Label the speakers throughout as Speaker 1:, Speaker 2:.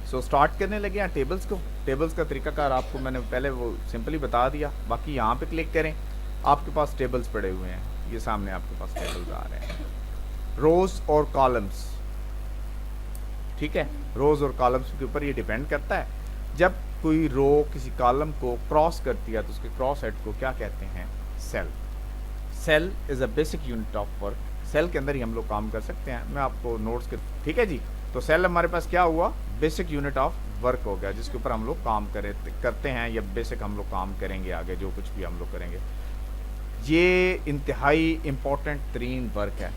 Speaker 1: So start करने लगे हैं टेबल्स को। टेबल्स का तरीकाकार आपको मैंने पहले वो सिंपली बता दिया। बाकी यहाँ पे क्लिक करें, आपके पास टेबल्स पड़े हुए हैं, ये सामने आपके पास टेबल्स आ रहे हैं, रोज और कॉलम्स। ठीक है, रोज और कॉलम्स के ऊपर ये डिपेंड करता है। जब कोई रो किसी कॉलम को क्रॉस करती है तो उसके क्रॉस हेड को क्या कहते हैं? Cell. Cell is a basic unit of work. Cell के अंदर ही हम लोग काम कर सकते हैं। मैं आपको नोट्स के, ठीक है जी। तो सेल हमारे पास क्या हुआ? बेसिक यूनिट ऑफ वर्क हो गया, जिसके ऊपर हम लोग काम करते हैं, या बेसिक हम लोग काम करेंगे आगे जो कुछ भी हम लोग करेंगे। ये इंतहाई इम्पोर्टेंट तरीन वर्क है।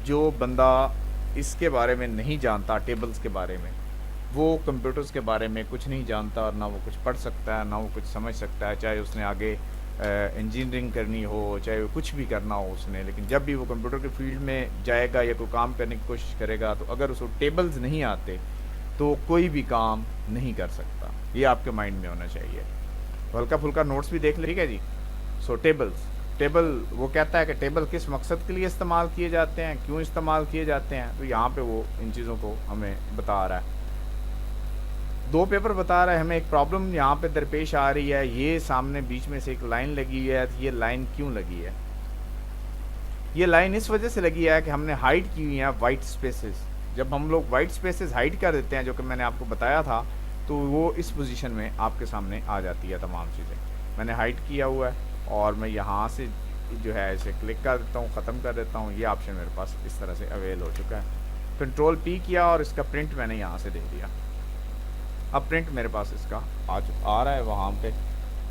Speaker 1: जो बंदा इसके बारे में नहीं जानता, टेबल्स के बारे में, वो कंप्यूटर्स के बारे में कुछ नहीं जानता, और ना वो कुछ पढ़ सकता है, ना वो कुछ समझ सकता है, चाहे उसने आगे इंजीनियरिंग करनी हो, चाहे वो कुछ भी करना हो उसने। लेकिन जब भी वो कंप्यूटर के फील्ड में जाएगा या कोई काम करने की कोशिश करेगा, तो अगर उसको टेबल्स नहीं आते तो कोई भी काम नहीं कर सकता। ये आपके माइंड में होना चाहिए। तो हल्का फुल्का नोट्स भी देख ले, ठीक है जी। सो टेबल्स, टेबल वो कहता है कि टेबल किस मकसद के लिए इस्तेमाल किए जाते हैं, क्यों इस्तेमाल किए जाते हैं, तो यहाँ पे वो इन चीज़ों को हमें बता रहा है। दो पेपर बता रहा है हमें। एक प्रॉब्लम यहाँ पे दरपेश आ रही है, ये सामने बीच में से एक लाइन लगी है। ये लाइन क्यों लगी है? ये लाइन इस वजह से लगी है कि हमने हाइड की हुई है वाइट स्पेसेस। जब हम लोग वाइट स्पेसेस हाइड कर देते हैं, जो कि मैंने आपको बताया था, तो वो इस पोजीशन में आपके सामने आ जाती है तमाम चीज़ें। मैंने हाइड किया हुआ है, और मैं यहाँ से जो है इसे क्लिक कर देता हूँ, ख़त्म कर देता हूँ। ये ऑप्शन मेरे पास इस तरह से अवेल हो चुका है। कंट्रोल पी किया और इसका प्रिंट मैंने यहाँ से दे दिया। अब प्रिंट मेरे पास इसका आ रहा है वहाँ पे।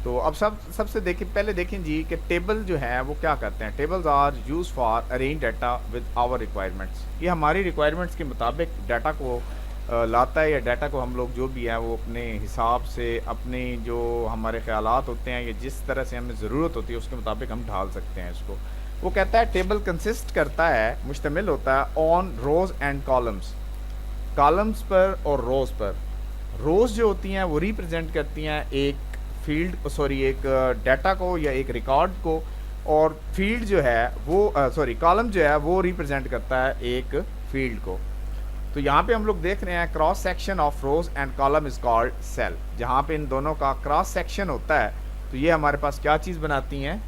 Speaker 1: तो अब सबसे पहले देखें जी कि टेबल जो है वो क्या करते हैं। Tables are use for arrange data with our requirements. ये हमारी रिक्वायरमेंट्स के मुताबिक डाटा को लाता है, या डाटा को हम लोग जो भी है वो अपने हिसाब से, अपने जो हमारे ख्यालात होते हैं या जिस तरह से हमें ज़रूरत होती है उसके मुताबिक हम ढाल सकते हैं इसको। वो कहता है टेबल कंसिस्ट करता है, मुश्तमिल होता है on rows and columns. Columns पर और रोज़ पर। रोज़ जो होती हैं वो रिप्रेजेंट करती हैं एक फील्ड, एक डाटा को या एक रिकॉर्ड को, और फील्ड जो है वो कॉलम जो है वो रिप्रेजेंट करता है एक फील्ड को। तो यहाँ पे हम लोग देख रहे हैं cross section of rows and column is called cell. जहाँ पे इन दोनों का क्रॉस सेक्शन होता है तो ये हमारे पास क्या चीज़ बनाती हैं?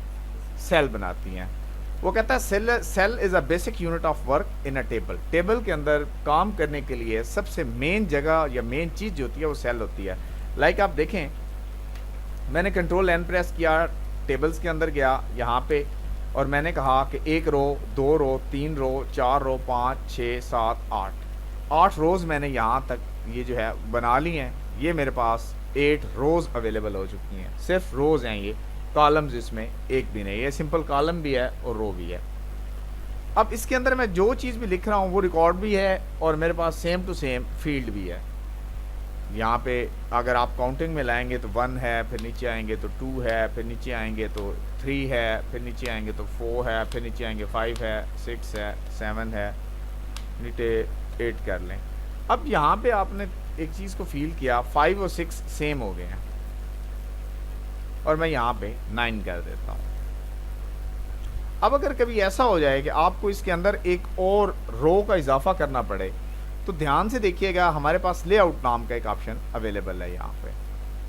Speaker 1: सेल बनाती हैं। वो कहता है cell is a basic unit of work in a table. Table के अंदर काम करने के लिए सबसे मेन जगह या मेन चीज़ जो होती है वो सेल होती है। लाइक आप देखें, मैंने कंट्रोल एन प्रेस किया, टेबल्स के अंदर गया यहाँ पे, और मैंने कहा कि 1 रो, 2 रो, 3 रो, 4 रो, 5, 6, 7, 8 रोज़ मैंने यहाँ तक ये जो है बना ली हैं। ये मेरे पास 8 रोज़ अवेलेबल हो चुकी हैं। सिर्फ रोज़ हैं ये, कॉलम्स इसमें एक भी नहीं है। सिंपल कॉलम भी है और रो भी है। अब इसके अंदर मैं जो चीज़ भी लिख रहा हूँ वो रिकॉर्ड भी है, और मेरे पास सेम टू सेम फील्ड भी है। यहाँ पे अगर आप काउंटिंग में लाएंगे तो 1 है, फिर नीचे आएंगे तो 2 है, फिर नीचे आएंगे तो 3 है, फिर नीचे आएंगे तो 4 है, फिर नीचे आएंगे 5 है, 6 है, 7 है, नीचे 8 कर लें। अब यहाँ पे आपने एक चीज़ को फील किया, 5 और 6 सेम हो गए हैं, और मैं यहाँ पे 9 कर देता हूँ। अब अगर कभी ऐसा हो जाए कि आपको इसके अंदर एक और रो का इजाफा करना पड़े, तो ध्यान से देखिएगा, हमारे पास लेआउट नाम का एक ऑप्शन अवेलेबल है यहाँ पे।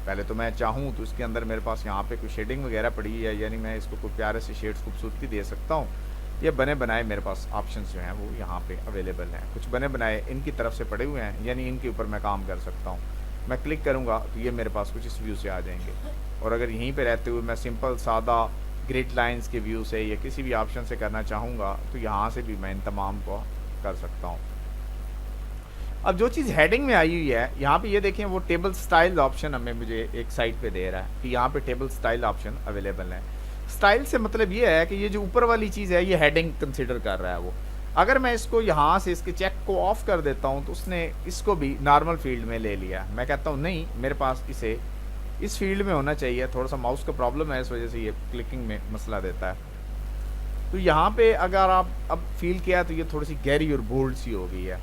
Speaker 1: पहले तो मैं चाहूँ तो इसके अंदर मेरे पास यहाँ पे कोई शेडिंग वगैरह पड़ी है, यानी मैं इसको कोई प्यारे से शेड्स खूबसूरती दे सकता हूँ। ये बने बनाए मेरे पास ऑप्शंस जो हैं वो यहाँ पे अवेलेबल हैं। कुछ बने बनाए इनकी तरफ से पड़े हुए हैं, यानी इनके ऊपर मैं काम कर सकता हूँ। मैं क्लिक करूँगा तो ये मेरे पास कुछ इस व्यू से आ जाएंगे, और अगर यहीं पे रहते हुए मैं सिंपल सादा ग्रिड लाइंस के व्यू से या किसी भी ऑप्शन से करना चाहूँगा तो यहाँ से भी मैं इन तमाम को कर सकता हूँ। अब जो चीज़ हेडिंग में आई हुई है, यहाँ पे ये देखें, वो टेबल स्टाइल ऑप्शन हमें मुझे एक साइड पे दे रहा है कि यहाँ पे टेबल स्टाइल ऑप्शन अवेलेबल है। स्टाइल से मतलब ये है कि ये जो ऊपर वाली चीज़ है ये हेडिंग कंसिडर कर रहा है वो। अगर मैं इसको यहाँ से इसके चेक को ऑफ कर देता हूँ तो उसने इसको भी नॉर्मल फील्ड में ले लिया। मैं कहता हूँ नहीं, मेरे पास इसे इस फील्ड में होना चाहिए। थोड़ा सा माउस का प्रॉब्लम है, इस वजह से ये क्लिकिंग में मसला देता है। तो यहाँ पे अगर आप अब फील किया तो ये थोड़ी सी गहरी और बोल्ड सी हो गई है।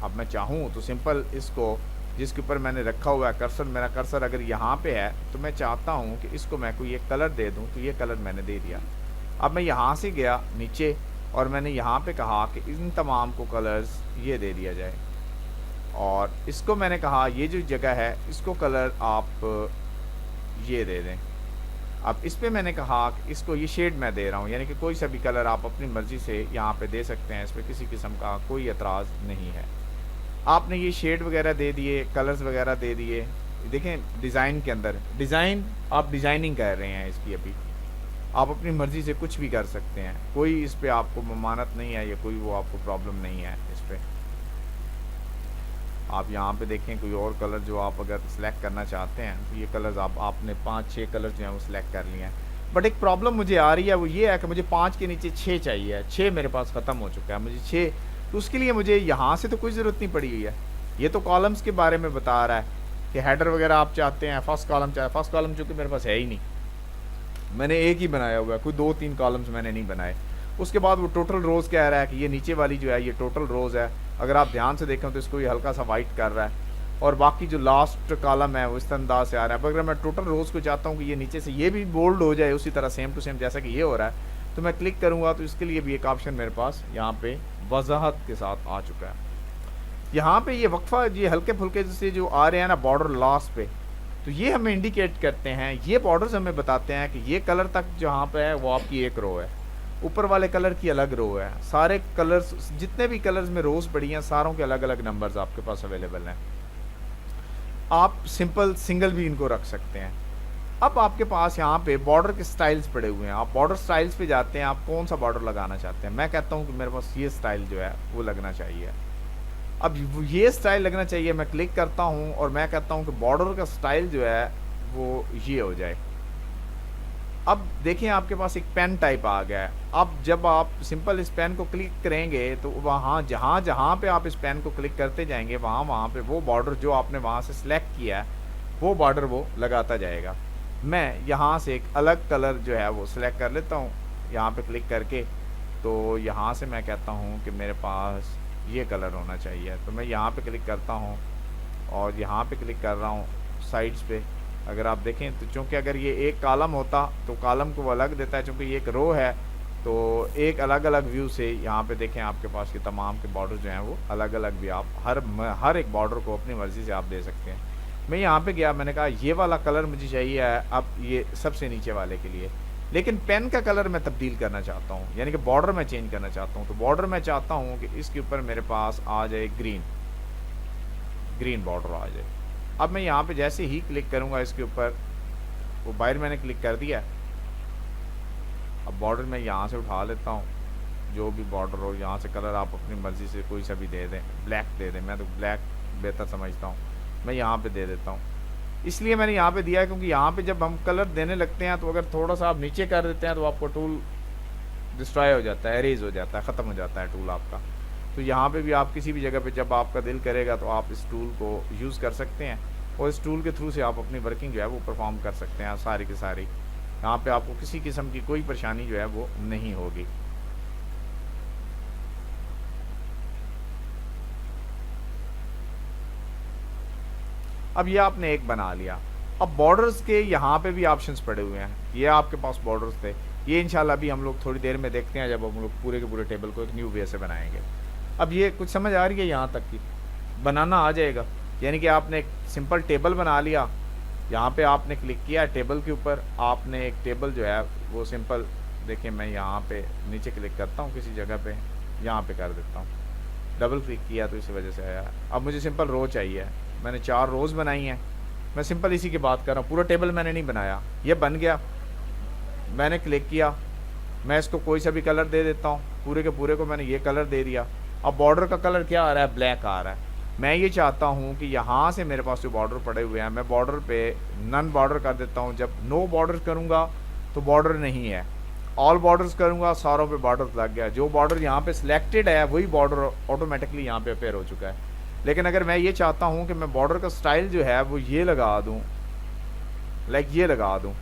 Speaker 1: अब मैं चाहूँ तो सिंपल इसको, जिसके ऊपर मैंने रखा हुआ है कर्सर, मेरा कर्सर अगर यहाँ पे है तो मैं चाहता हूँ कि इसको मैं कोई एक कलर दे दूँ, तो ये कलर मैंने दे दिया। अब मैं यहाँ से गया नीचे और मैंने यहाँ पे कहा कि इन तमाम को कलर्स ये दे दिया जाए। और इसको मैंने कहा ये जो जगह है इसको कलर आप ये दे दें। अब इस पे मैंने कहा कि इसको ये शेड मैं दे रहा हूँ, यानी कि कोई सा भी कलर आप अपनी मर्ज़ी से यहाँ पे दे सकते हैं, इस पर किसी किस्म का कोई एतराज़ नहीं है। आपने ये शेड वगैरह दे दिए, कलर्स वगैरह दे दिए। देखें डिज़ाइन के अंदर डिज़ाइन आप डिज़ाइनिंग कर रहे हैं इसकी, अभी आप अपनी मर्ज़ी से कुछ भी कर सकते हैं, कोई इस पर आपको ममानत नहीं है या कोई वो आपको प्रॉब्लम नहीं है इस पर। आप यहाँ पे देखें कोई और कलर जो आप अगर सेलेक्ट करना चाहते हैं तो ये कलर्स आपने 5-6 कलर जो हैं वो सिलेक्ट कर लिए हैं। बट एक प्रॉब्लम मुझे आ रही है, वो ये है कि मुझे 5 के नीचे 6 चाहिए है, 6 मेरे पास ख़त्म हो चुका है, मुझे 6, तो उसके लिए मुझे यहाँ से तो कोई ज़रूरत नहीं पड़ी हुई है। ये तो कॉलम्स के बारे में बता रहा है कि हेडर वगैरह आप चाहते हैं, फर्स्ट कॉलम चाहे, फर्स्ट कॉलम चूँकि मेरे पास है ही नहीं, मैंने एक ही बनाया हुआ है, कोई 2-3 कॉलम्स मैंने नहीं बनाए। उसके बाद वो टोटल रोज़ कह रहा है कि ये नीचे वाली जो है ये टोटल रोज़ है, अगर आप ध्यान से देखें तो इसको ये हल्का सा वाइट कर रहा है, और बाकी जो लास्ट कॉलम है वो इस अंदाज से आ रहा है। अब अगर मैं टोटल रोज़ को चाहता हूँ कि ये नीचे से ये भी बोल्ड हो जाए उसी तरह सेम टू सेम जैसा कि ये हो रहा है, तो मैं क्लिक करूँगा तो इसके लिए भी एक ऑप्शन मेरे पास यहाँ पे वजाहत के साथ आ चुका है। यहाँ पे ये वक्फा ये हल्के फुल्के से जो आ रहे हैं ना बॉर्डर लास्ट पे, तो ये हमें इंडिकेट करते हैं, ये बॉर्डर्स हमें बताते हैं कि ये कलर तक जहाँ पे है वो आपकी एक रो है, ऊपर वाले कलर की अलग रो है। सारे कलर्स जितने भी कलर्स में रोज़ पड़ी हैं सारों के अलग अलग नंबर्स आपके पास अवेलेबल हैं। आप सिंपल सिंगल भी इनको रख सकते हैं। अब आपके पास यहाँ पे बॉर्डर के स्टाइल्स पड़े हुए हैं, आप बॉर्डर स्टाइल्स पे जाते हैं, आप कौन सा बॉर्डर लगाना चाहते हैं। मैं कहता हूँ कि मेरे पास ये स्टाइल जो है वो लगना चाहिए। अब ये स्टाइल लगना चाहिए, मैं क्लिक करता हूँ और मैं कहता हूँ कि बॉर्डर का स्टाइल जो है वो ये हो जाए। अब देखिए आपके पास एक पेन टाइप आ गया है। अब जब आप सिंपल इस पेन को क्लिक करेंगे तो वहाँ जहाँ जहाँ पे आप इस पेन को क्लिक करते जाएंगे वहाँ पे वो बॉर्डर जो आपने वहाँ से सिलेक्ट किया है वो बॉर्डर वो लगाता जाएगा। मैं यहाँ से एक अलग कलर जो है वो सिलेक्ट कर लेता हूँ यहाँ पे क्लिक करके, तो यहाँ से मैं कहता हूँ कि मेरे पास ये कलर होना चाहिए, तो मैं यहाँ पे क्लिक करता हूँ और यहाँ पे क्लिक कर रहा हूँ साइड्स पे। अगर आप देखें तो चूँकि अगर ये एक कॉलम होता तो कॉलम को वो अलग देता है, चूँकि ये एक रो है तो एक अलग अलग व्यू से यहाँ पे देखें आपके पास के तमाम के बॉर्डर जो हैं वो अलग अलग भी आप हर एक बॉर्डर को अपनी मर्ज़ी से आप दे सकते हैं। मैं यहाँ पे गया, मैंने कहा ये वाला कलर मुझे चाहिए है अब ये सबसे नीचे वाले के लिए, लेकिन पेन का कलर मैं तब्दील करना चाहता हूँ, यानी कि बॉर्डर मैं चेंज करना चाहता हूँ। तो बॉर्डर मैं चाहता हूँ कि इसके ऊपर मेरे पास आ जाए ग्रीन बॉर्डर आ जाए। अब मैं यहाँ पे जैसे ही क्लिक करूँगा इसके ऊपर, वो बाहर मैंने क्लिक कर दिया। अब बॉर्डर मैं यहाँ से उठा लेता हूँ, जो भी बॉर्डर हो यहाँ से कलर आप अपनी मर्ज़ी से कोई सा भी दे दें, ब्लैक दे दें, मैं तो ब्लैक बेहतर समझता हूँ, मैं यहाँ पे दे देता हूँ। इसलिए मैंने यहाँ पे दिया है क्योंकि यहाँ पे जब हम कलर देने लगते हैं तो अगर थोड़ा सा आप नीचे कर देते हैं तो आपको टूल डिस्ट्रॉय हो जाता है, एरेज हो जाता है, ख़त्म हो जाता है टूल आपका। तो यहाँ पे भी आप किसी भी जगह पे जब आपका दिल करेगा तो आप इस टूल को यूज़ कर सकते हैं और इस टूल के थ्रू से आप अपनी वर्किंग जो है वो परफॉर्म कर सकते हैं सारी की सारी। यहाँ पे आपको किसी किस्म की कोई परेशानी जो है वो नहीं होगी। अब ये आपने एक बना लिया। अब बॉर्डर्स के यहाँ पे भी ऑप्शंस पड़े हुए हैं, ये आपके पास बॉर्डर्स थे, ये इंशाल्लाह भी हम लोग थोड़ी देर में देखते हैं जब हम लोग पूरे के पूरे टेबल को एक न्यू वे से बनाएंगे। अब ये कुछ समझ आ रही है, यहाँ तक की बनाना आ जाएगा, यानी कि आपने एक सिंपल टेबल बना लिया, यहाँ पे आपने क्लिक किया टेबल के ऊपर, आपने एक टेबल जो है वो सिंपल देखिए मैं यहाँ पे नीचे क्लिक करता हूँ किसी जगह पे, यहाँ पे कर देता हूँ, डबल क्लिक किया तो इसी वजह से आया। अब मुझे सिंपल रो चाहिए, मैंने 4 रोज़ बनाई हैं, मैं सिंपल इसी की बात कर रहा हूँ, पूरा टेबल मैंने नहीं बनाया। ये बन गया, मैंने क्लिक किया, मैं इसको कोई सा भी कलर दे देता हूँ, पूरे के पूरे को मैंने ये कलर दे दिया। अब बॉर्डर का कलर क्या आ रहा है, ब्लैक आ रहा है। मैं ये चाहता हूँ कि यहाँ से मेरे पास जो बॉर्डर पड़े हुए हैं मैं बॉर्डर पे नन बॉर्डर कर देता हूँ। जब नो बॉर्डर करूँगा तो बॉर्डर नहीं है, ऑल बॉर्डर्स करूँगा सारों पे बॉर्डर लग गया, जो बॉर्डर यहाँ पे सिलेक्टेड है वही बॉर्डर ऑटोमेटिकली यहाँ पे अपेयर हो चुका है। लेकिन अगर मैं ये चाहता हूँ कि मैं बॉर्डर का स्टाइल जो है वो ये लगा दूँ, लाइक ये लगा दूँ,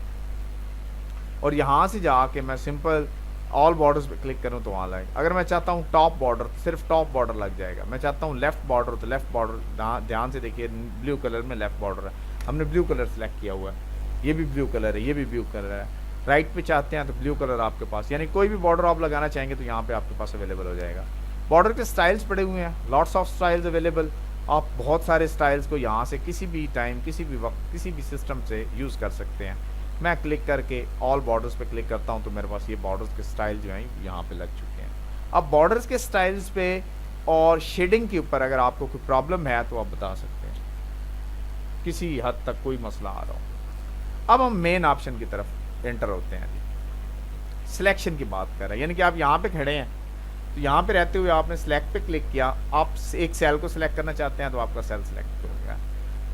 Speaker 1: और यहाँ से जाके मैं सिंपल ऑल बॉर्डर्स पे क्लिक करूँ तो वहाँ लगे। अगर मैं चाहता हूँ टॉप बॉर्डर, सिर्फ टॉप बॉर्डर लग जाएगा। मैं चाहता हूँ लेफ़्ट बॉर्डर, तो लेफ़्ट बॉर्डर ध्यान से देखिए ब्लू कलर में लेफ़्ट बॉर्डर है, हमने ब्लू कलर सेलेक्ट किया हुआ है, ये भी ब्लू कलर है, ये भी ब्लू कलर है। राइट पे चाहते हैं तो ब्लू कलर आपके पास, यानी कोई भी बॉर्डर आप लगाना चाहेंगे तो यहाँ पे आपके पास अवेलेबल हो जाएगा। बॉर्डर के स्टाइल्स पड़े हुए हैं, लॉट्स ऑफ स्टाइल्स अवेलेबल। आप बहुत सारे स्टाइल्स को यहाँ से किसी भी टाइम, किसी भी वक्त, किसी भी सिस्टम से यूज़ कर सकते हैं। मैं क्लिक करके ऑल बॉर्डर्स पे क्लिक करता हूँ तो मेरे पास ये बॉर्डर्स के स्टाइल जो हैं यहाँ पे लग चुके हैं। अब बॉर्डर्स के स्टाइल्स पे और शेडिंग के ऊपर अगर आपको कोई प्रॉब्लम है तो आप बता सकते हैं, किसी हद तक कोई मसला आ रहा हो। अब हम मेन ऑप्शन की तरफ एंटर होते हैं। सिलेक्शन की बात कर रहे हैं, यानी कि आप यहाँ पे खड़े हैं तो यहाँ पे रहते हुए आपने सेलेक्ट पे क्लिक किया। आप एक सेल को सिलेक्ट करना चाहते हैं तो आपका सेल सिलेक्ट हो गया।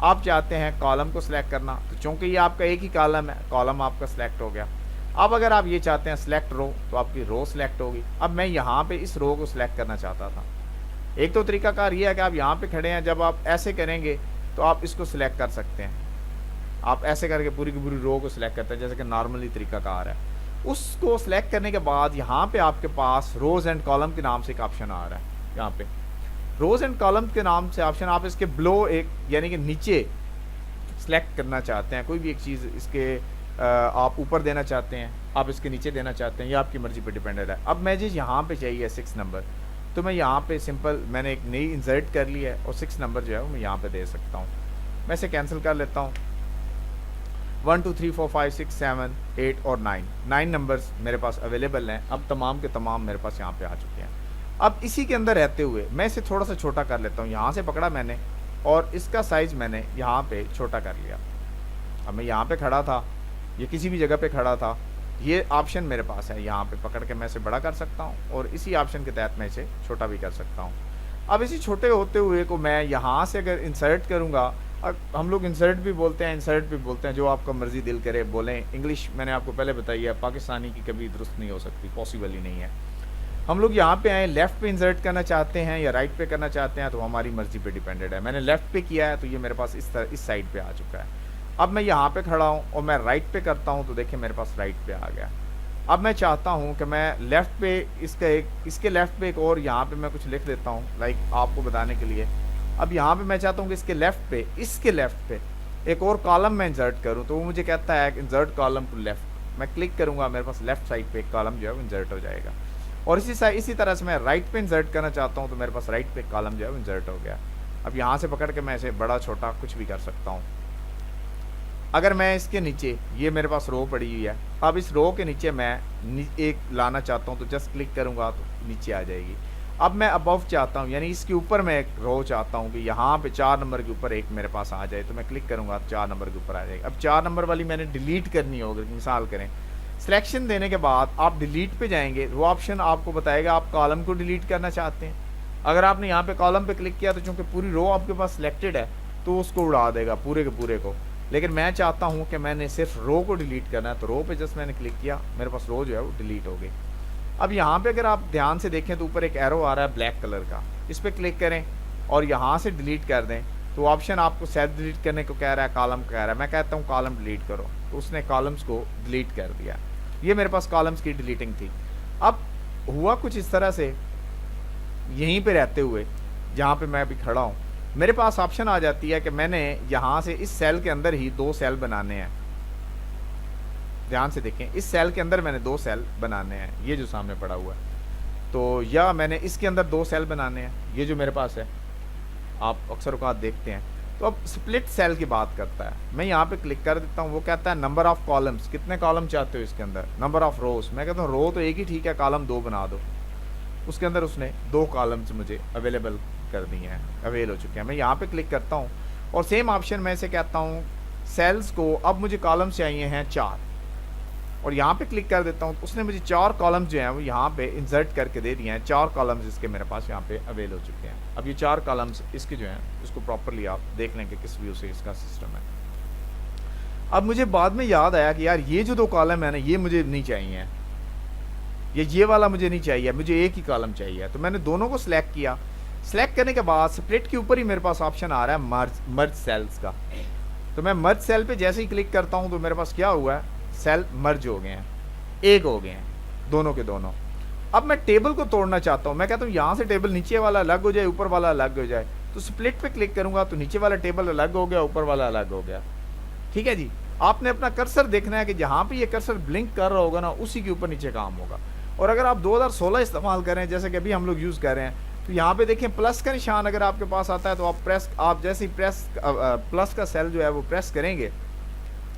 Speaker 1: आप चाहते हैं कॉलम को सिलेक्ट करना, तो चूंकि ये आपका एक ही कॉलम है, कॉलम आपका सिलेक्ट हो गया। अब अगर आप ये चाहते हैं सिलेक्ट रो, तो आपकी रो सिलेक्ट होगी। अब मैं यहाँ पे इस रो को सिलेक्ट करना चाहता था। एक तो तरीकाकार ये है कि आप यहाँ पे खड़े हैं, जब आप ऐसे करेंगे तो आप इसको सिलेक्ट कर सकते हैं। आप ऐसे करके पूरी की पूरी रो को सिलेक्ट करते हैं, जैसे कि नॉर्मली तरीकाकार है। उसको सिलेक्ट करने के बाद यहाँ पे आपके पास रोज एंड कॉलम के नाम से एक ऑप्शन आ रहा है। यहाँ पे रोज एंड कॉलम के नाम से ऑप्शन, आप इसके ब्लो एक यानी कि नीचे सेलेक्ट करना चाहते हैं, कोई भी एक चीज़ इसके आप ऊपर देना चाहते हैं, आप इसके नीचे देना चाहते हैं, ये आपकी मर्जी पे डिपेंडेड है। अब मैं जिस यहाँ पे चाहिए 6 नंबर, तो मैं यहाँ पे सिंपल मैंने एक नई इंसर्ट कर ली है और 6 नंबर जो है वो मैं यहाँ पे दे सकता हूँ। मैं इसे कैंसिल कर लेता हूँ। 1 2 3 4 5 6 7 8 और 9 नंबर्स मेरे पास अवेलेबल हैं। अब तमाम के तमाम मेरे पास यहाँ पे आ चुके हैं। अब इसी के अंदर रहते हुए मैं इसे थोड़ा सा छोटा कर लेता हूँ। यहाँ से पकड़ा मैंने और इसका साइज़ मैंने यहाँ पे छोटा कर लिया। अब मैं यहाँ पे खड़ा था, ये किसी भी जगह पे खड़ा था, ये ऑप्शन मेरे पास है। यहाँ पे पकड़ के मैं इसे बड़ा कर सकता हूँ और इसी ऑप्शन के तहत मैं इसे छोटा भी कर सकता हूँ। अब इसी छोटे होते हुए को मैं यहाँ से अगर इंसर्ट करूँगा, हम लोग इंसर्ट भी बोलते हैं, इंसर्ट भी बोलते हैं, जो आपका मर्ज़ी दिल करे बोलें। इंग्लिश मैंने आपको पहले बताई है, पाकिस्तानी की कभी दुरुस्त नहीं हो सकती, पॉसिबल ही नहीं है। हम लोग यहाँ पे आए, लेफ़्ट पे इंसर्ट करना चाहते हैं या राइट पे करना चाहते हैं, तो हमारी मर्ज़ी पे डिपेंडेड है। मैंने लेफ़्ट पे किया है तो ये मेरे पास इस साइड पे आ चुका है। अब मैं यहाँ पे खड़ा हूँ और मैं राइट पे करता हूँ तो देखिए मेरे पास राइट पे आ गया। अब मैं चाहता हूँ कि मैं लेफ़्ट पे इसके लेफ़्ट पे एक और यहाँ पे मैं कुछ लिख देता हूँ, लाइक आपको बताने के लिए। अब यहाँ पे मैं चाहता हूँ कि इसके लेफ़्ट पे एक और कॉलम मैं इंसर्ट करूँ, तो वो मुझे कहता है कि इंसर्ट कॉलम टू लेफ़्ट। मैं क्लिक करूँगा, मेरे पास लेफ़्ट साइड पे एक कॉलम जो है वो इंसर्ट हो जाएगा। और इसी तरह से मैं राइट पे इंसर्ट करना चाहता हूँ तो मेरे पास राइट पे एक कॉलम जो है वो इंसर्ट हो गया। अब यहाँ से पकड़ के मैं इसे बड़ा छोटा कुछ भी कर सकता हूँ। अगर मैं इसके नीचे, ये मेरे पास रो पड़ी हुई है, अब इस रो के नीचे मैं एक लाना चाहता हूँ तो जस्ट क्लिक करूँगा तो नीचे आ जाएगी। अब मैं अबव चाहता हूँ, यानी इसके ऊपर मैं एक रो चाहता हूँ कि यहाँ पे 4 नंबर के ऊपर एक मेरे पास आ जाए, तो मैं क्लिक करूँगा तो 4 नंबर के ऊपर आ जाएगी। अब 4 नंबर वाली मैंने डिलीट करनी होगी, मिसाल करें। सिलेक्शन देने के बाद आप डिलीट पे जाएंगे, वो ऑप्शन आपको बताएगा आप कॉलम को डिलीट करना चाहते हैं। अगर आपने यहाँ पे कॉलम पे क्लिक किया तो चूँकि पूरी रो आपके पास सिलेक्टेड है तो उसको उड़ा देगा पूरे के पूरे को। लेकिन मैं चाहता हूँ कि मैंने सिर्फ रो को डिलीट करना है, तो रो पे जस्ट मैंने क्लिक किया, मेरे पास रो जो है वो डिलीट हो गई। अब यहाँ पे अगर आप ध्यान से देखें तो ऊपर एक एरो आ रहा है ब्लैक कलर का, इस पर क्लिक करें और यहाँ से डिलीट कर दें, तो ऑप्शन आपको सेल्फ डिलीट करने को कह रहा है, कॉलम कह रहा है। मैं कहता हूँ कॉलम डिलीट करो, तो उसने कॉलम्स को डिलीट कर दिया। ये मेरे पास कॉलम्स की डिलीटिंग थी। अब हुआ कुछ इस तरह से, यहीं पे रहते हुए जहाँ पे मैं अभी खड़ा हूँ, मेरे पास ऑप्शन आ जाती है कि मैंने यहाँ से इस सेल के अंदर ही 2 सेल बनाने हैं। ध्यान से देखें, इस सेल के अंदर मैंने 2 सेल बनाने हैं, ये जो सामने पड़ा हुआ है। तो या मैंने इसके अंदर 2 सेल बनाने हैं, ये जो मेरे पास है, आप अक्सर औकात देखते हैं। तो अब स्प्लिट सेल की बात करता है, मैं यहाँ पे क्लिक कर देता हूँ। वो कहता है नंबर ऑफ कॉलम्स, कितने कॉलम चाहते हो इसके अंदर, नंबर ऑफ रोज। मैं कहता हूँ रो तो एक ही ठीक है, कॉलम 2 बना दो। उसके अंदर उसने 2 कॉलम्स मुझे अवेलेबल कर दिए हैं, अवेल हो चुके हैं। मैं यहाँ पे क्लिक करता हूँ और सेम ऑप्शन में से कहता हूँ सेल्स को, अब मुझे कॉलम्स चाहिए हैं 4, और यहाँ पे क्लिक कर देता हूँ। उसने मुझे 4 कॉलम्स जो हैं वो यहाँ पे इंसर्ट करके दे दिए हैं। 4 कॉलम्स इसके मेरे पास यहाँ पे अवेल हो चुके हैं। अब ये 4 कॉलम्स इसके जो हैं इसको प्रॉपरली आप देख लें कि किस व्यू से इसका सिस्टम है। अब मुझे बाद में याद आया कि यार ये जो 2 कॉलम है ना, ये मुझे नहीं चाहिए, ये वाला मुझे नहीं चाहिए, मुझे एक ही कॉलम चाहिए। तो मैंने दोनों को सिलेक्ट किया। सिलेक्ट करने के बाद स्प्लिट के ऊपर ही मेरे पास ऑप्शन आ रहा है मर्ज सेल्स का। तो मैं मर्ज सेल पे जैसे ही क्लिक करता हूँ तो मेरे पास क्या हुआ है, सेल मर्ज हो गए हैं, एक हो गए हैं दोनों के दोनों। अब मैं टेबल को तोड़ना चाहता हूँ। मैं कहता हूँ यहाँ से टेबल नीचे वाला अलग हो जाए, ऊपर वाला अलग हो जाए। तो स्प्लिट पे क्लिक करूँगा तो नीचे वाला टेबल अलग हो गया, ऊपर वाला अलग हो गया। ठीक है जी, आपने अपना कर्सर देखना है कि जहाँ पे ये कर्सर ब्लिंक कर रहा होगा ना, उसी के ऊपर नीचे काम होगा। और अगर आप 2016 इस्तेमाल करें जैसे कि अभी हम लोग यूज़ कर रहे हैं, तो यहाँ पे देखें प्लस का निशान अगर आपके पास आता है तो आप जैसे ही प्लस का सेल जो है वो प्रेस करेंगे,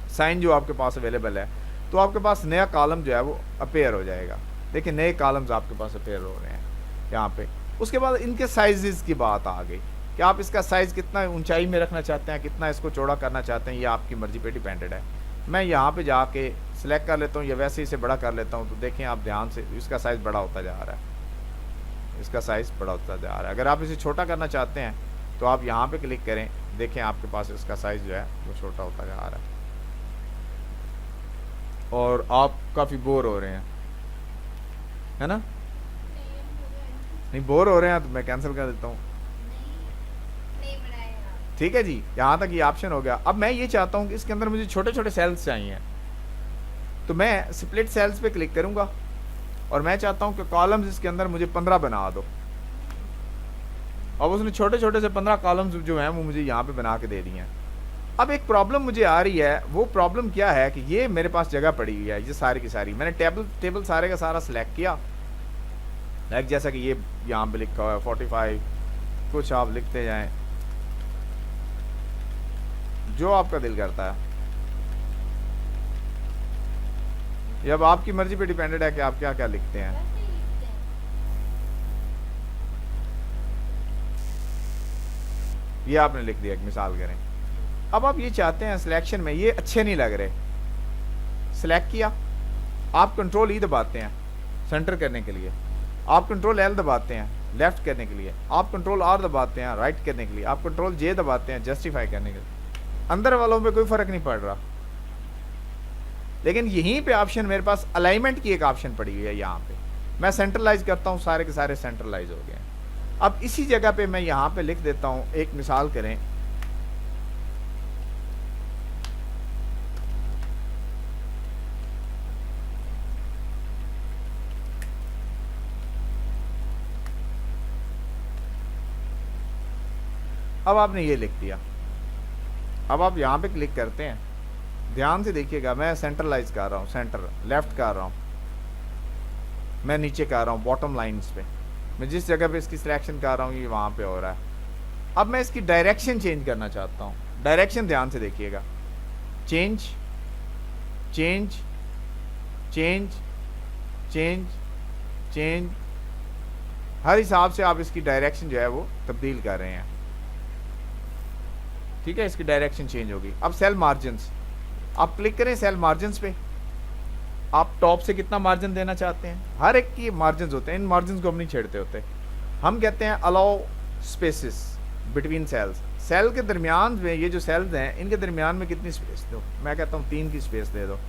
Speaker 1: साइन जो आपके पास अवेलेबल है, तो आपके पास नया कॉलम जो है वो अपेयर हो जाएगा। देखिए नए कॉलम्स आपके पास अपेयर हो रहे हैं यहाँ पे। उसके बाद इनके साइजेस की बात आ गई कि आप इसका साइज़ कितना ऊंचाई में रखना चाहते हैं, कितना इसको चौड़ा करना चाहते हैं, ये आपकी मर्ज़ी पे डिपेंडेड है। मैं यहाँ पे जाके सिलेक्ट कर लेता हूँ या वैसे इसे बड़ा कर लेता हूँ, तो देखें आप ध्यान से इसका साइज़ बड़ा होता जा रहा है, इसका साइज़ बड़ा होता जा रहा है। अगर आप इसे छोटा करना चाहते हैं तो आप यहाँ पे क्लिक करें, देखें आपके पास इसका साइज़ जो है वो छोटा होता जा रहा है और आप काफ़ी बोर हो रहे हैं, है ना? नहीं बोर हो रहे हैं तो मैं कैंसिल कर देता हूँ। ठीक है जी, यहाँ तक ये ऑप्शन हो गया। अब मैं ये चाहता हूँ कि इसके अंदर मुझे छोटे छोटे सेल्स चाहिए, तो मैं स्प्लिट सेल्स पे क्लिक करूँगा और मैं चाहता हूँ कि कॉलम्स इसके अंदर मुझे 15 बना दो। अब उसने छोटे छोटे से 15 कॉलम्स जो हैं वो मुझे यहाँ पे बना के दे दिए हैं। अब एक प्रॉब्लम मुझे आ रही है, वो प्रॉब्लम क्या है कि ये मेरे पास जगह पड़ी हुई है, ये सारी की सारी मैंने टेबल सारे का सारा सिलेक्ट किया, लाइक जैसा कि ये यहाँ पे लिखा हुआ है 45, कुछ आप लिखते जाएं जो आपका दिल करता है। ये अब आपकी मर्जी पे डिपेंडेड है कि आप क्या क्या लिखते हैं। ये आपने लिख दिया, एक मिसाल करें। अब आप ये चाहते हैं सिलेक्शन में ये अच्छे नहीं लग रहे, सिलेक्ट किया, आप कंट्रोल ई दबाते हैं सेंटर करने के लिए, आप कंट्रोल एल दबाते हैं लेफ्ट करने के लिए, आप कंट्रोल आर दबाते हैं राइट करने के लिए, आप कंट्रोल जे दबाते हैं जस्टिफाई करने के लिए। अंदर वालों में कोई फर्क नहीं पड़ रहा, लेकिन यहीं पे ऑप्शन मेरे पास अलाइनमेंट की एक ऑप्शन पड़ी हुई है। यहाँ पे मैं सेंट्रलाइज करता हूँ, सारे के सारे सेंट्रलाइज हो गए हैं। अब इसी जगह पे मैं यहाँ पे लिख देता हूँ, एक मिसाल करें, अब आपने ये लिख दिया। अब आप यहाँ पे क्लिक करते हैं, ध्यान से देखिएगा, मैं सेंट्रलाइज कर रहा हूँ, सेंटर लेफ्ट कर रहा हूँ, मैं नीचे कर रहा हूँ बॉटम लाइंस पे, मैं जिस जगह पे इसकी सिलेक्शन कर रहा हूँ ये वहाँ पे हो रहा है। अब मैं इसकी डायरेक्शन चेंज करना चाहता हूँ, डायरेक्शन ध्यान से देखिएगा, change change change change change, हर हिसाब से आप इसकी डायरेक्शन जो है वो तब्दील कर रहे हैं। ठीक है, इसकी डायरेक्शन चेंज होगी। अब सेल मार्जिन्स, आप क्लिक करें सेल मार्जिन्स पे, आप टॉप से कितना मार्जिन देना चाहते हैं, हर एक की मार्जिन्स होते हैं, इन मार्जिन्स को हम नहीं छेड़ते होते, हम कहते हैं allow spaces between cells, cell के दरमियान में ये जो सेल्स हैं इनके दरमियान में कितनी स्पेस दो, मैं कहता हूँ 3 की स्पेस दे दो।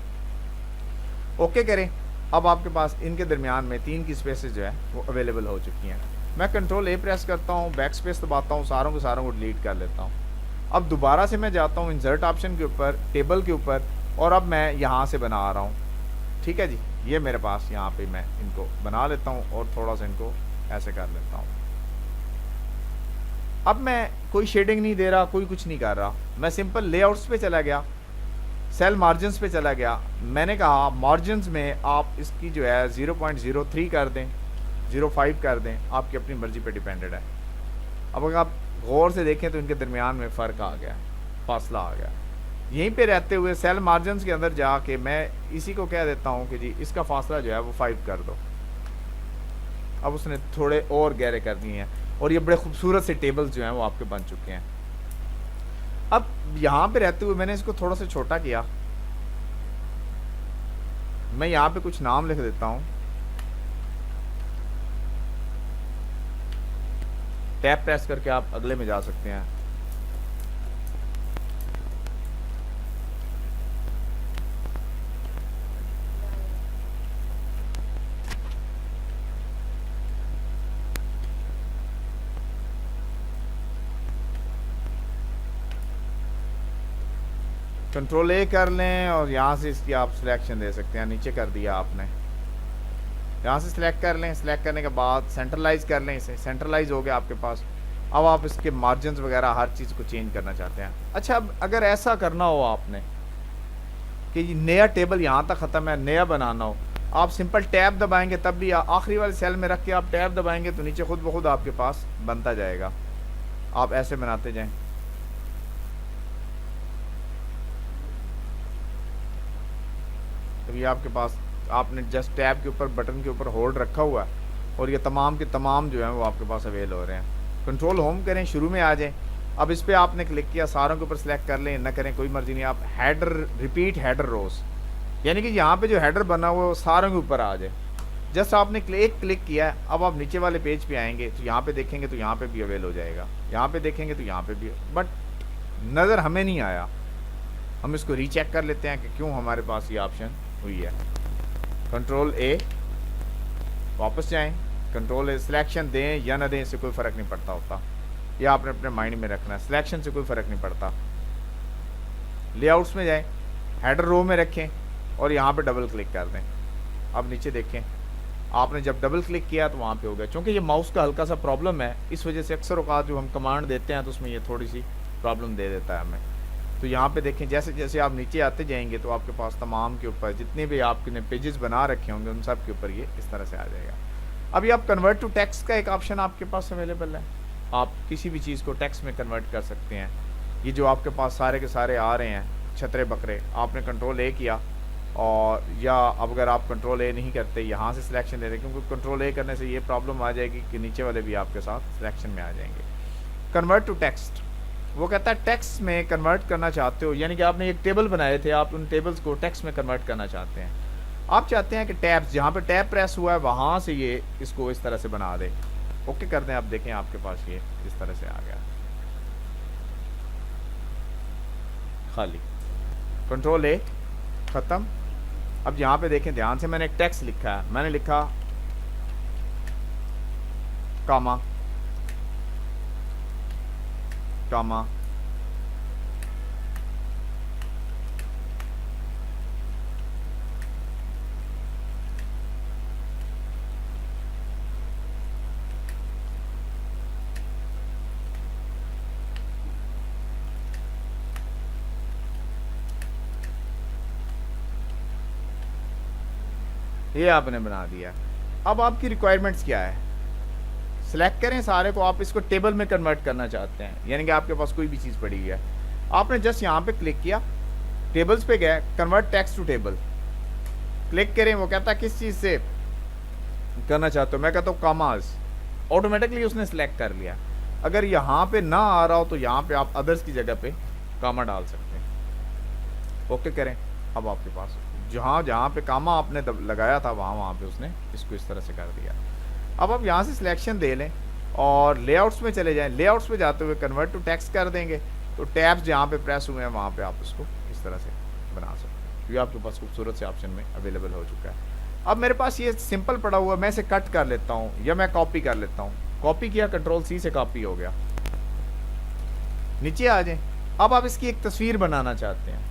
Speaker 1: ओके करें, अब आपके पास इनके दरमियान में 3 की स्पेसेस जो है वो अवेलेबल हो चुकी हैं। मैं कंट्रोल ए प्रेस करता हूँ, बैक स्पेस दबाता हूँ, सारों के सारों को डिलीट कर लेता हूँ। अब दोबारा से मैं जाता हूँ इंसर्ट ऑप्शन के ऊपर, टेबल के ऊपर, और अब मैं यहाँ से बना रहा हूँ। ठीक है जी, ये मेरे पास यहाँ पे मैं इनको बना लेता हूँ और थोड़ा सा इनको ऐसे कर लेता हूँ। अब मैं कोई शेडिंग नहीं दे रहा, कोई कुछ नहीं कर रहा, मैं सिंपल लेआउट्स पे चला गया, सेल मार्जिन्स पे चला गया। मैंने कहा मार्जिन्स में आप इसकी जो है 0.03 कर दें, 0.5 कर दें, आपकी अपनी मर्जी पे डिपेंडेड है। अब अगर आप गौर से देखें तो इनके दरमियान में फ़र्क आ गया, फासला आ गया। यहीं पे रहते हुए सेल मार्जिन्स के अंदर जाके मैं इसी को कह देता हूँ कि जी इसका फासला जो है वो 5 कर दो। अब उसने थोड़े और गहरे कर दिए हैं और ये बड़े खूबसूरत से टेबल्स जो हैं वो आपके बन चुके हैं। अब यहाँ पे रहते हुए मैंने इसको थोड़ा सा छोटा किया, मैं यहाँ पे कुछ नाम लिख देता हूँ, टैब प्रेस करके आप अगले में जा सकते हैं। कंट्रोल ए कर लें और यहाँ से इसकी आप सिलेक्शन दे सकते हैं, नीचे कर दिया आपने, यहाँ से सिलेक्ट कर लें, सिलेक्ट करने के बाद सेंट्रलाइज कर लें, इसे सेंट्रलाइज हो गया आपके पास। अब आप इसके मार्जिन्स वगैरह हर चीज़ को चेंज करना चाहते हैं। अच्छा, अब अगर ऐसा करना हो आपने कि नया टेबल यहाँ तक ख़त्म है, नया बनाना हो, आप सिंपल टैब दबाएंगे तब भी आखिरी वाले सेल में रख के आप टैब दबाएंगे तो नीचे खुद ब खुद आपके पास बनता जाएगा। आप ऐसे बनाते जाएं। तो ये आपके पास आपने जस्ट टैब के ऊपर बटन के ऊपर होल्ड रखा हुआ है और ये तमाम के तमाम जो हैं वो आपके पास अवेल हो रहे हैं। कंट्रोल होम करें, शुरू में आ जाएं। अब इस पर आपने क्लिक किया, सारों के ऊपर सेलेक्ट कर लें, ना करें कोई मर्जी नहीं। आप हेडर, रिपीट हेडर रोज, यानी कि यहाँ पे जो हेडर बना हुआ है वो सारों के ऊपर आ जाए। जस्ट आपने क्लिक किया है, अब आप नीचे वाले पेज पे आएंगे तो यहाँ पे देखेंगे तो यहाँ पे भी अवेल हो जाएगा, यहाँ पे देखेंगे तो यहाँ पे भी, बट नज़र हमें नहीं आया। हम इसको रीचेक कर लेते हैं कि क्यों हमारे पास ये ऑप्शन हुई है। कंट्रोल ए, वापस जाएं, कंट्रोल ए, सिलेक्शन दें या ना दें इससे कोई फ़र्क नहीं पड़ता होता, ये आपने अपने माइंड में रखना है, सिलेक्शन से कोई फ़र्क नहीं पड़ता। लेआउट्स में जाएं, हेडर रो में रखें और यहाँ पे डबल क्लिक कर दें। अब नीचे देखें, आपने जब डबल क्लिक किया तो वहाँ पे हो गया। क्योंकि ये माउस का हल्का सा प्रॉब्लम है, इस वजह से अक्सर औकात जो हम कमांड देते हैं तो उसमें ये थोड़ी सी प्रॉब्लम दे देता है हमें। तो यहाँ पे देखें, जैसे जैसे आप नीचे आते जाएंगे तो आपके पास तमाम के ऊपर जितने भी आपने पेजेस बना रखे होंगे उन सब के ऊपर ये इस तरह से आ जाएगा। अभी आप कन्वर्ट टू टेक्स्ट का एक ऑप्शन आपके पास अवेलेबल है, आप किसी भी चीज़ को टेक्स्ट में कन्वर्ट कर सकते हैं। ये जो आपके पास सारे के सारे आ रहे हैं छतरे बकरे, आपने कंट्रोल ए किया, और या अब अगर आप कंट्रोल ए नहीं करते यहाँ से सिलेक्शन दे दें, क्योंकि कंट्रोल ए करने से ये प्रॉब्लम आ जाएगी कि नीचे वाले भी आपके साथ सिलेक्शन में आ जाएंगे। कन्वर्ट टू टेक्स्ट, वो कहता है टेक्स्ट में कन्वर्ट करना चाहते हो, यानी कि आपने एक टेबल बनाए थे, आप उन टेबल्स को टेक्स्ट में कन्वर्ट करना चाहते हैं। आप चाहते हैं कि टैब्स, जहाँ पे टैब प्रेस हुआ है वहाँ से ये इसको इस तरह से बना दे। ओके कर दें, आप देखें आपके पास ये इस तरह से आ गया खाली। कंट्रोल ए, ख़त्म। अब यहाँ पे देखें ध्यान से, मैंने एक टेक्स्ट लिखा है, मैंने लिखा कामा कामा, ये आपने बना दिया। अब आपकी रिक्वायरमेंट्स क्या है, सिलेक्ट करें सारे को। आप इसको टेबल में कन्वर्ट करना चाहते हैं, यानी कि आपके पास कोई भी चीज़ पड़ी हुई है, आपने जस्ट यहाँ पे क्लिक किया, टेबल्स पे गए, convert text to table click करें। वो कहता है किस चीज़ से करना चाहते हो, मैं कहता हूँ कामाज, ऑटोमेटिकली उसने सेलेक्ट कर लिया। अगर यहाँ पे ना आ रहा हो तो यहाँ पे आप अदर्स की जगह पे कामा डाल सकते हैं। ओके करें। अब आपके पास जहाँ जहाँ पे कामा आपने लगाया था वहाँ पे उसने इसको इस तरह से कर दिया। अब आप यहाँ से सिलेक्शन दे लें और लेआउट्स में चले जाएं। लेआउट्स पे जाते हुए कन्वर्ट टू टेक्स्ट कर देंगे तो टैब्स जहाँ पे प्रेस हुए हैं वहाँ पे आप उसको इस तरह से बना सकते हैं। ये आपके पास खूबसूरत से ऑप्शन में अवेलेबल हो चुका है। अब मेरे पास ये सिंपल पड़ा हुआ है, मैं इसे कट कर लेता हूँ या मैं कॉपी कर लेता हूँ। कॉपी किया, कंट्रोल सी से कॉपी हो गया। नीचे आ जाएं। अब आप इसकी एक तस्वीर बनाना चाहते हैं,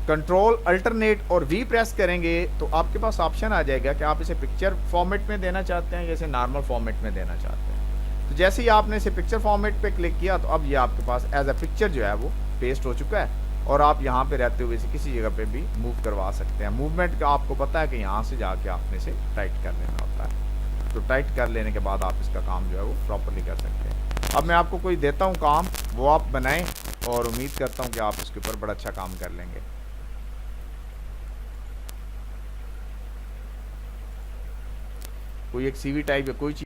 Speaker 1: कंट्रोल अल्टरनेट और वी प्रेस करेंगे तो आपके पास ऑप्शन आ जाएगा कि आप इसे पिक्चर फॉर्मेट में देना चाहते हैं या इसे नॉर्मल फॉर्मेट में देना चाहते हैं। तो जैसे ही आपने इसे पिक्चर फॉर्मेट पे क्लिक किया तो अब ये आपके पास एज अ पिक्चर जो है वो पेस्ट हो चुका है और आप यहाँ पे रहते हुए इसे किसी जगह पे भी मूव करवा सकते हैं। मूवमेंट का आपको पता है कि यहाँ से जाके आपने इसे टाइट कर लेना होता है, तो टाइट कर लेने के बाद आप इसका काम जो है वो प्रॉपरली कर सकते हैं। अब मैं आपको कोई देता हूँ काम, वो आप बनाएं और उम्मीद करता हूँ कि आप इसके ऊपर बड़ा अच्छा काम कर लेंगे। कोई एक CV टाइप या कोई चीज़